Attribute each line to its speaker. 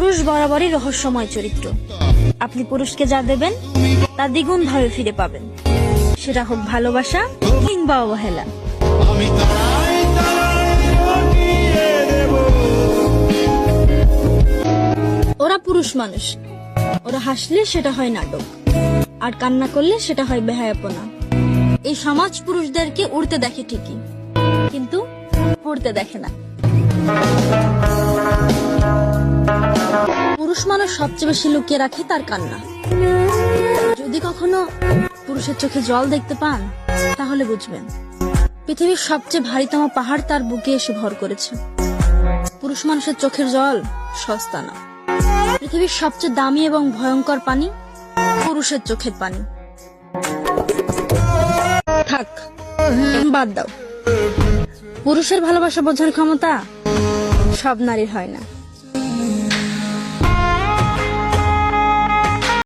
Speaker 1: পুরুষ বরাবরই রহস্যময় চরিত্র। আপনি পুরুষকে যা দেবেন তা দ্বিগুণ ভাবে ফিরে পাবেন, সেটা হোক ভালোবাসা কিংবা অবহেলা। ওরা পুরুষ মানুষ, ওরা হাসলে সেটা হয় নাটক, আর কান্না করলে সেটা হয় বেহায়াপনা। এই সমাজ পুরুষদেরকে উড়তে দেখে ঠিকই, কিন্তু পড়তে দেখে না। পুরুষ মানুষ সবচেয়ে বেশি লুকিয়ে রাখে তার কান্না। যদি কখনো পুরুষের চোখে জল দেখতে পান, তাহলে বুঝবেন পৃথিবীর সবচেয়ে ভারীতম পাহাড় তার বুকে এসে ভর করেছে। পুরুষ মানুষের চোখের জল সস্তা না। পৃথিবীর সবচেয়ে দামি এবং ভয়ঙ্কর পানি পুরুষের চোখের পানি। থাক, বাদ দাও। পুরুষের ভালোবাসা বোঝার ক্ষমতা সব নারীর হয় না।